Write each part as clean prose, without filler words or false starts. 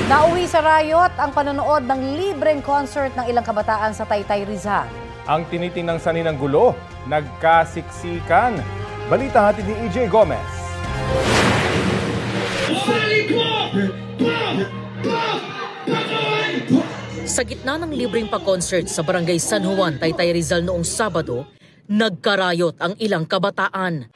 Nauwi sa riot ang panonood ng libreng concert ng ilang kabataan sa Taytay, Rizal. Ang tinitinang sanhi ng gulo, nagkasiksikan. Balita hatid ni EJ Gomez. Sa gitna ng libreng pa-concert sa Barangay San Juan, Taytay, Rizal noong Sabado, nagkarayot ang ilang kabataan.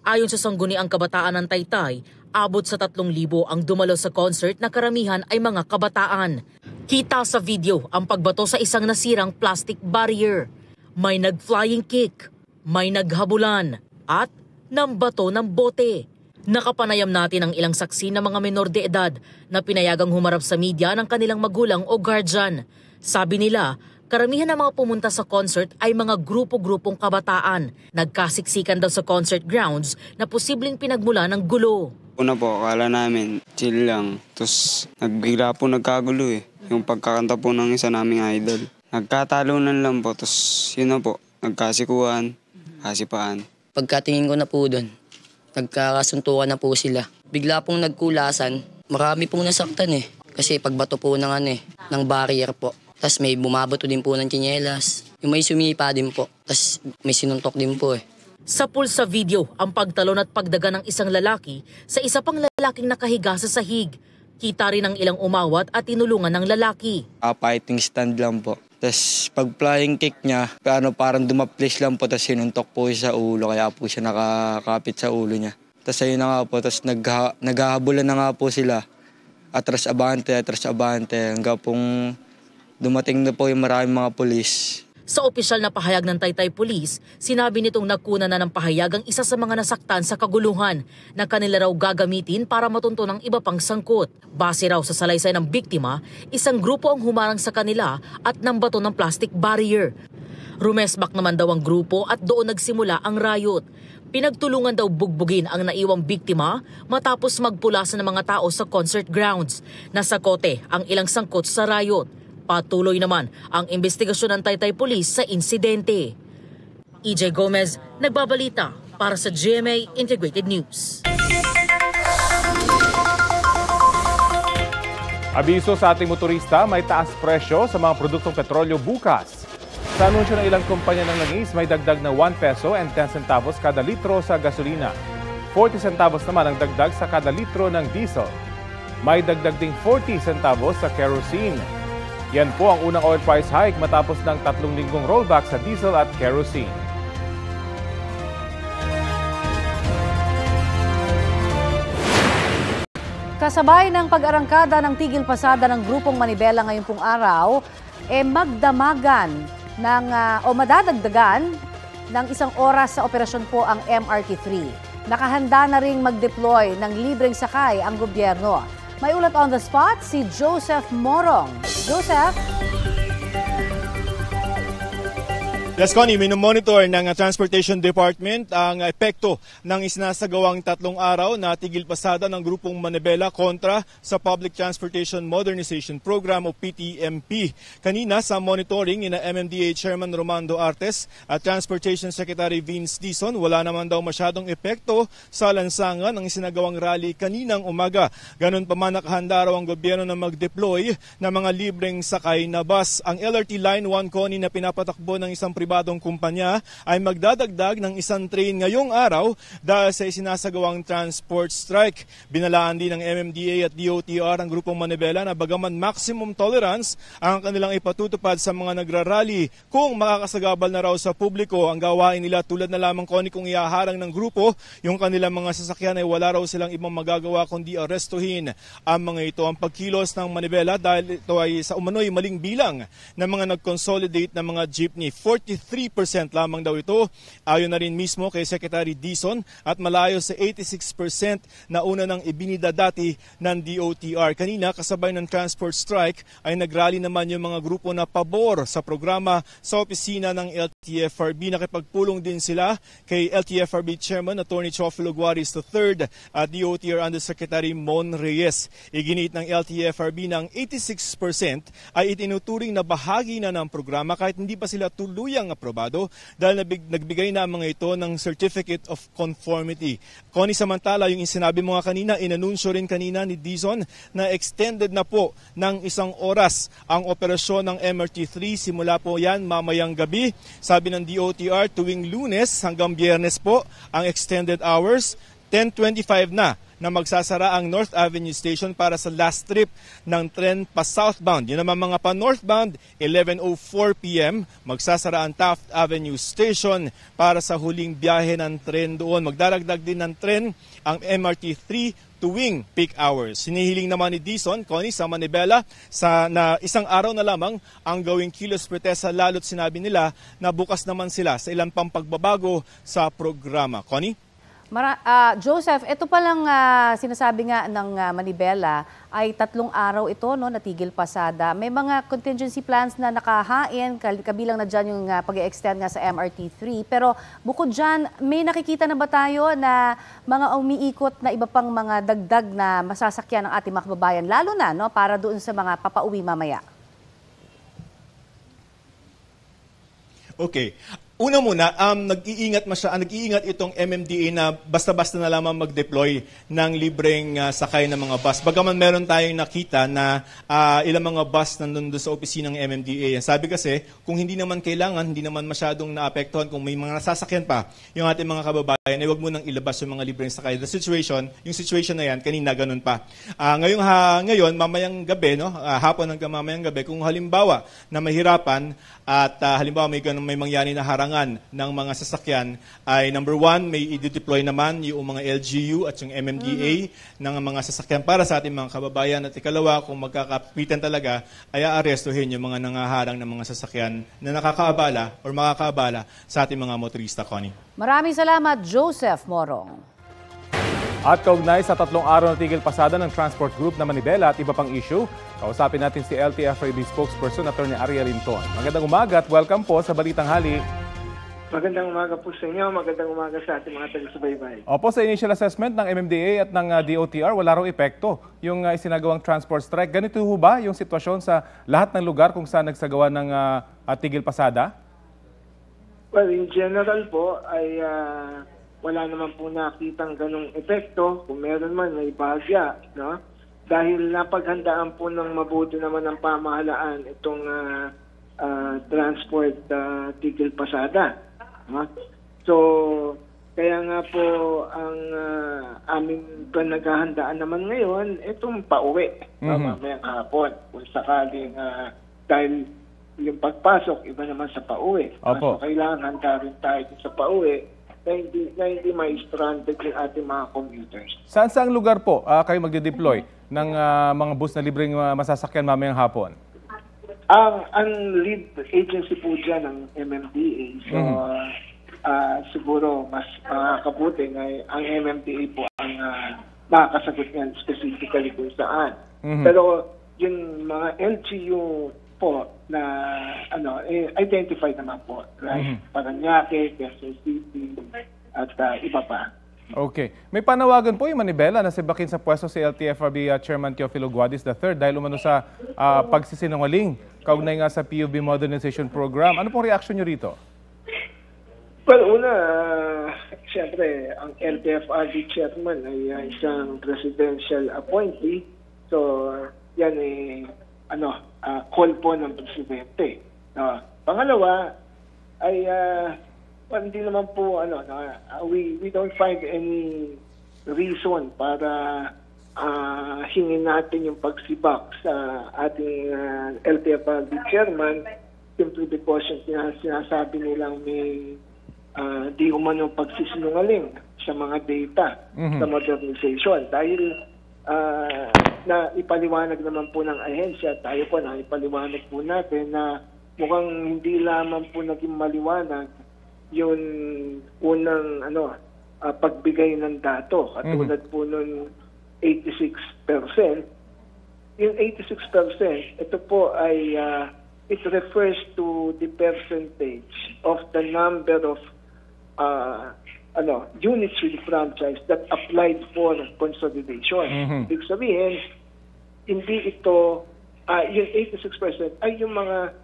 Ayon sa sangguniang kabataan ng Taytay, abot sa 3,000 ang dumalo sa concert na karamihan ay mga kabataan. Kita sa video ang pagbato sa isang nasirang plastic barrier. May nag-flying kick, may naghabulan, at nambato ng bote. Nakapanayam natin ang ilang saksi na mga menor de edad na pinayagang humarap sa media ng kanilang magulang o guardian. Sabi nila, karamihan ng mga pumunta sa concert ay mga grupo-grupong kabataan. Nagkasiksikan daw sa concert grounds na posibleng pinagmula ng gulo. Una po, akala namin chill lang. Tapos nagbigla po nagkagulo eh. Yung pagkakanta po ng isa naming idol. Nagkatalunan lang po. Tapos yun na po, nagkasikuhan, kasipaan. Pagkatingin ko na po doon, nagkakasuntukan na po sila. Bigla pong nagkulasan. Marami pong nasaktan eh. Kasi pagbato po ng barrier po. Tapos may bumabato din po ng tsinelas. Yung may sumipa din po. Tapos may sinuntok din po eh. Sa pool sa video, ang pagtalon at pagdaga ng isang lalaki sa isa pang lalaking nakahiga sa sahig. Kita rin ang ilang umawat at tinulungan ng lalaki. Fighting stand lang po. Tapos pag flying kick niya, parang dumaplis lang po. Tapos sinuntok po siya sa ulo, kaya po siya nakakapit sa ulo niya. Tapos ayun na nga po, tapos naghahabulan na nga po sila. Atras abante, hanggang pong dumating na po yung maraming mga pulis. Sa opisyal na pahayag ng Taytay Police, sinabi nitong nagkuna na ng pahayag ang isa sa mga nasaktan sa kaguluhan na kanila raw gagamitin para matunto ng iba pang sangkot. Base raw sa salaysay ng biktima, isang grupo ang humarang sa kanila at nambato ng plastic barrier. Rumesbak naman daw ang grupo at doon nagsimula ang riot. Pinagtulungan daw bugbugin ang naiwang biktima matapos magpulasan ng mga tao sa concert grounds. Nasakote ang ilang sangkot sa riot. Patuloy naman ang investigasyon ng Taytay Police sa insidente. EJ Gomez, nagbabalita para sa GMA Integrated News. Abiso sa ating motorista, may taas presyo sa mga produktong petrolyo bukas. Sa anunsyo ng ilang kumpanya ng langis, may dagdag na 1 peso and 10 centavos kada litro sa gasolina. 40 centavos naman ang dagdag sa kada litro ng diesel. May dagdag ding 40 centavos sa kerosene. Yan po ang unang oil price hike matapos ng 3 linggong rollback sa diesel at kerosene. Kasabay ng pag-arangkada ng tigil pasada ng grupong Manibela ngayong pong araw, magdamagan o madadagdagan ng 1 oras sa operasyon po ang MRT3. Nakahanda na ring mag-deploy ng libreng sakay ang gobyerno. May ulat on the spot si Joseph Morong. Joseph? Yes, Connie, minomonitor ng Transportation Department ang epekto ng isinasagawang 3 araw na tigil pasada ng grupong Manibela kontra sa Public Transportation Modernization Program o PTMP. Kanina sa monitoring ina MMDA Chairman Romando Artes at Transportation Secretary Vince Dizon, wala naman daw masyadong epekto sa lansangan ng isinagawang rally kaninang umaga. Ganun pa man nakahanda raw ang gobyerno na mag-deploy ng mga libreng sakay na bus. Ang LRT Line 1, Connie, na pinapatakbo ng isang pribadong kumpanya ay magdadagdag ng 1 train ngayong araw dahil sa isinasagawang transport strike. Binalaan din ng MMDA at DOTR ang grupong Manibela na bagaman maximum tolerance ang kanilang ipatutupad sa mga nagrarally kung makakasagabal na raw sa publiko ang gawain nila, tulad na lamang, Connie, kung iaharang ng grupo yung kanilang mga sasakyan ay wala raw silang ibang magagawa kundi arestuhin ang mga ito. Ang pagkilos ng Manibela dahil ito ay sa umano'y maling bilang ng mga nag-consolidate na mga jeepney. 43% lamang daw ito, ayon na rin mismo kay Secretary Dizon, at malayo sa 86% na una nang ibinida dati ng DOTR. Kanina, kasabay ng transport strike, ay nagrally naman yung mga grupo na pabor sa programa sa opisina ng LTFRB. Nakipagpulong din sila kay LTFRB Chairman Attorney Chofilo Guaris III at DOTR Undersecretary Mon Reyes. Iginit ng LTFRB ng 86% ay itinuturing na bahagi na ng programa kahit hindi pa sila tuluyang aprobado dahil nagbigay na ang mga ito ng Certificate of Conformity. Connie, samantala, yung sinabi mo nga kanina, inanunsyo rin kanina ni Dizon na extended na po ng 1 oras ang operasyon ng MRT3. Simula po yan mamayang gabi. Sabi ng DOTR, tuwing Lunes hanggang Biyernes po ang extended hours. 10:25 na magsasara ang North Avenue Station para sa last trip ng tren pa southbound. Yun naman mga pa northbound, 11:04 p.m. magsasara ang Taft Avenue Station para sa huling biyahe ng tren doon. Magdaragdag din ng tren ang MRT3 tuwing peak hours. Sinihiling naman ni Dizon, Connie, sa Manibela na 1 araw na lamang ang gawing kilos protesta, lalo't sinabi nila na bukas naman sila sa ilang pang pagbabago sa programa. Connie? Joseph, ito palang sinasabi nga ng Manibela ay 3 araw ito, no, natigil pasada. May mga contingency plans na nakahain, kabilang na dyan yung pag-extend nga sa MRT3. Pero bukod dyan, may nakikita na ba tayo na mga umiikot na iba pang mga dagdag na masasakyan ng ating mga kababayan, lalo na no, para doon sa mga papauwi mamaya? Okay. Una muna, nag-iingat itong MMDA na basta-basta na lamang mag-deploy ng libreng sakay ng mga bus. Bagaman meron tayong nakita na ilang mga bus nandun sa opisina ng MMDA. Sabi kasi, kung hindi naman kailangan, hindi naman masyadong naapektuhan, kung may mga nasasakyan pa yung ating mga kababayan, ay huwag mo nang ilabas yung mga libreng sakay. Yung situation na yan, kanina ganun pa. Ngayon, mamayang gabi, no? Hapon hanggang mamayang gabi, kung halimbawa na mahirapan at halimbawa may mangyari na harang ng mga sasakyan ay number 1, may i-deploy naman yung mga LGU at yung MMDA ng mga sasakyan para sa ating mga kababayan. At ikalawa, kung magkakapitan talaga, ay aarestuhin yung mga nangaharang ng mga sasakyan na nakakaabala or makakaabala sa ating mga motorista, Connie. Maraming salamat, Joseph Morong. At kaugnay sa 3 araw na tigil pasada ng Transport Group na Manibela at iba pang issue, kausapin natin si LTFRB spokesperson Atty. Ariel Linton. Magandang umaga at welcome po sa Balitang Hali. Magandang umaga po sa inyo, magandang umaga sa ating mga taga-subaybay. Opo, sa initial assessment ng MMDA at ng DOTR, wala raw epekto yung isinagawang transport strike. Ganito ho ba yung sitwasyon sa lahat ng lugar kung saan nagsagawa ng tigil pasada? Well, in general po ay wala naman po nakitang ganong epekto. Kung meron man, may bahagya. No? Dahil napaghandaan po ng mabuti naman ng pamahalaan itong transport tigil pasada. So, kaya nga po ang aming pinaghahandaan naman ngayon, itong pauwi. Mamayang hapon. Kung sakaling dahil yung pagpasok, iba naman sa pauwi. So, kailangan handa rin tayo sa pauwi na hindi ma-stranded yung ating mga commuters. Saan lugar po kayo magde-deploy ng mga bus na libreng masasakyan mamayang hapon? Ang lead agency po dyan ng MMDA. So, siguro mas makakabuti na ang MMDA po ang makakasagot niyan specifically kung saan. Pero yung mga LGU po na identified naman po. Right? Paranaque, Quezon City, at iba pa. Okay. May panawagan po yung Manibela na sibakin sa pwesto si LTFRB Chairman Teofilo Guadis III dahil umano sa pagsisinungaling kaugnay nga sa PUB Modernization Program. Ano pong reaction nyo rito? Well, una, siyempre, ang LTFRB Chairman ay isang presidential appointee. So, yan ay call po ng presidente. Pangalawa, ay hindi naman po we don't find any reason para hingin natin yung pagsibak sa ating LTFRB chairman simply because yung sinasabi nilang may di umano pagsisinungaling sa mga data sa modernization dahil na ipaliwanag naman po ng ahensya, tayo po na ipaliwanag po natin na mukhang hindi lamang po naging maliwanag yung unang pagbigay ng dato katulad po nun 86%. Yung 86%, ito po ay it refers to the percentage of the number of units with franchise that applied for consolidation. Ibig sabihin, hindi ito yung 86% ay yung mga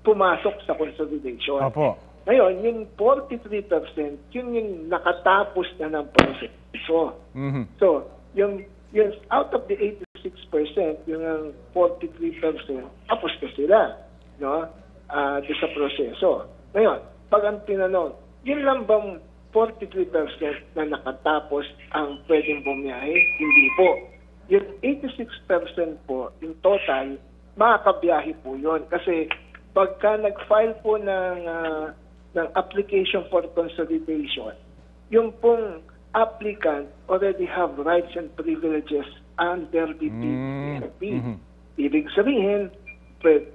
pumasok sa consolidation. Opo. Ngayon, yung 43%, yun yung nakatapos na ng proseso. So, yung out of the 86%, yung 43%, tapos na sila, no? Doon sa proseso. Ngayon, pag ang tinanong, yun lang bang 43% na nakatapos ang pwedeng bumiyahe? Hindi po. Yung 86% po, in total, makakabiyahe po yun. Kasi pagka nag-file po ng application for consolidation, yung pong applicant already have rights and privileges under the PPP. Ibig sabihin,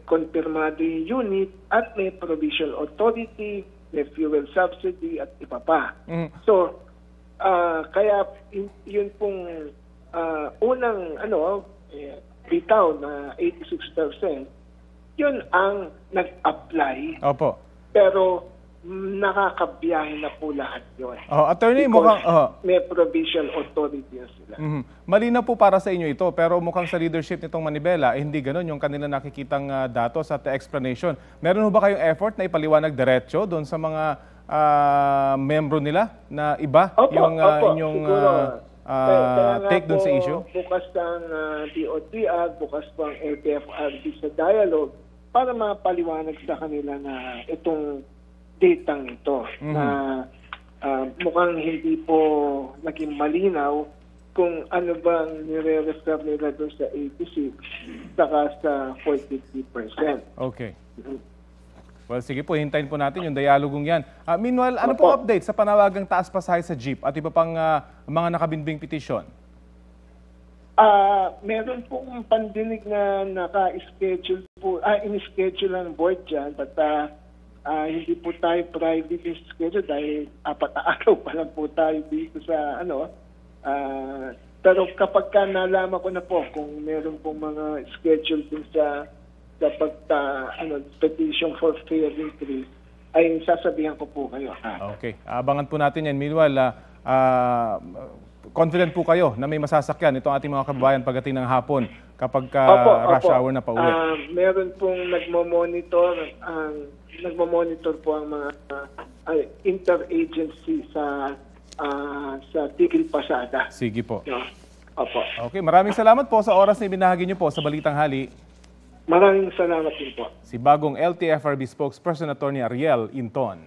konfirmado yung unit at may provisional authority, may fuel subsidy at iba pa. So, kaya yun pong unang bitaw na 86%, yun ang nag-apply. Opo. Pero nakakabiyahe na po lahat yun. Attorney, because mukhang... may provisional authority na sila. Malinaw po para sa inyo ito, pero mukhang sa leadership nitong Manibela, hindi ganun yung kanila nakikitang datos at explanation. Meron ho ba kayong effort na ipaliwanag diretso doon sa mga membro nila na iba yung inyong take doon sa issue? Bukas ang DOTR, bukas po ang LTFRB sa dialogue para mapaliwanag sa kanila na itong datang ito na mukhang hindi po naging malinaw kung ano bang nire-refer nila doon sa 86 saka sa 43%. Okay. Well, sige po, hintayin po natin yung dialogong yan. Meanwhile, ano po update sa panawagang taas pasahe sa jeep at iba pang mga nakabinbing petisyon? Meron pong pandinig na naka-schedule po, in-schedule ang board dyan, but hindi po tayo private schedule dahil 4 na araw pa lang po tayo dito sa pero kapag nalaman ko na po kung meron pong mga schedule din sa petition for fair increase, ay sasabihan ko po kayo. Okay. Abangan po natin yan. Meanwhile, confident po kayo na may masasakyan itong ating mga kababayan pagdating ng hapon kapag rush hour na pauwi? Meron pong nagmo-monitor po ang mga interagency sa Tigil Pasada. Sige po. No? Opo. Okay, maraming salamat po sa oras na ibinahagi niyo po sa Balitang Hali. Maraming salamat din po. Si bagong LTFRB spokesperson Attorney Ariel Inton.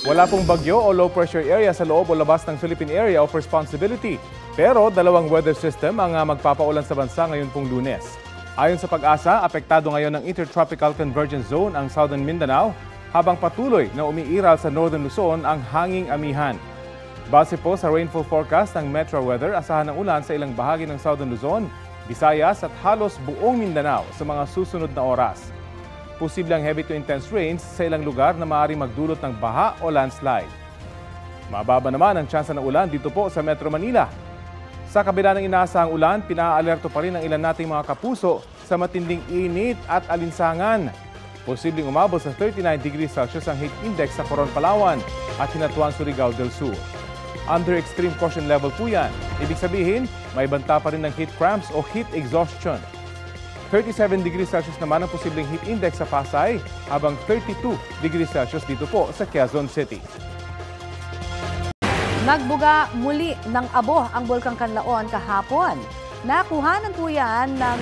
Wala pong bagyo o low pressure area sa loob o labas ng Philippine Area of Responsibility. Pero 2 weather system ang magpapaulan sa bansa ngayon pong Lunes. Ayon sa Pag-asa, apektado ngayon ng Intertropical Convergence Zone ang Southern Mindanao habang patuloy na umiiral sa Northern Luzon ang hanging amihan. Base po sa rainfall forecast ng Metro Weather, asahan ng ulan sa ilang bahagi ng Southern Luzon, Visayas at halos buong Mindanao sa mga susunod na oras. Posible ang heavy to intense rains sa ilang lugar na maaaring magdulot ng baha o landslide. Mababa naman ang tsansa ng ulan dito po sa Metro Manila. Sa kabila ng inaasahang ulan, pinaalerto pa rin ang ilan nating mga kapuso sa matinding init at alinsangan. Posibleng umabot sa 39 degrees Celsius ang heat index sa Coron, Palawan at Hinatuan, Surigao del Sur. Under extreme caution level po yan. Ibig sabihin, may banta pa rin ng heat cramps o heat exhaustion. 37 degrees Celsius naman ang posibleng heat index sa Pasay, habang 32 degrees Celsius dito po sa Quezon City. Nagbuga muli ng abo ang Bulkang Canlaon kahapon. Nakuhanan po yan ng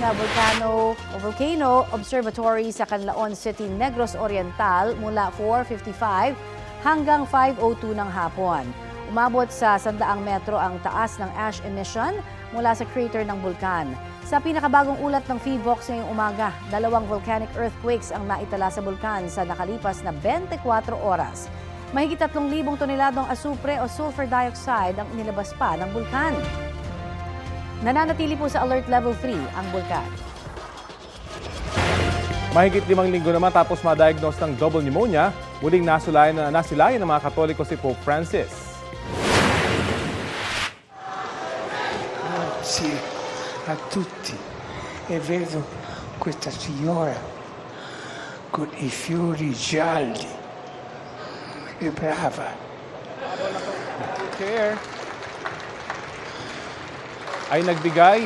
Volcano Observatory sa Canlaon City, Negros Oriental mula 4:55 hanggang 5:02 ng hapon. Umabot sa 100 metro ang taas ng ash emission mula sa crater ng bulkan. Sa pinakabagong ulat ng PHIVOX ngayong umaga, 2 volcanic earthquakes ang naitala sa bulkan sa nakalipas na 24 oras. Mahigit 3,000 toneladong asupre o sulfur dioxide ang inilabas pa ng bulkan. Nananatili po sa alert level 3 ang bulkan. Mahigit 5 linggo naman tapos ma-diagnose ng double pneumonia, muling nasilayan ng mga Katoliko si Pope Francis. Grazie a tutti e vedo questa signora con i fiori gialli, è brava. Ay nagbigay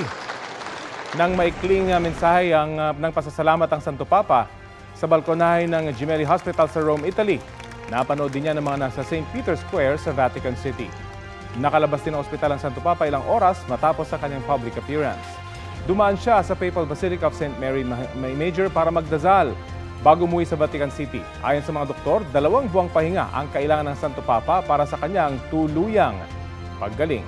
Nang maikling mensahe ng pasasalamat ang Santo Papa sa balkonahe ng Gemelli Hospital sa Rome, Italy. Napanood din niya ng mga nasa St. Peter's Square sa Vatican City. Nakalabas din ng ospital ang Santo Papa ilang oras matapos sa kanyang public appearance. Dumaan siya sa Papal Basilica of St. Mary Major para magdasal bago umuwi sa Vatican City. Ayon sa mga doktor, 2 buwang pahinga ang kailangan ng Santo Papa para sa kanyang tuluyang paggaling.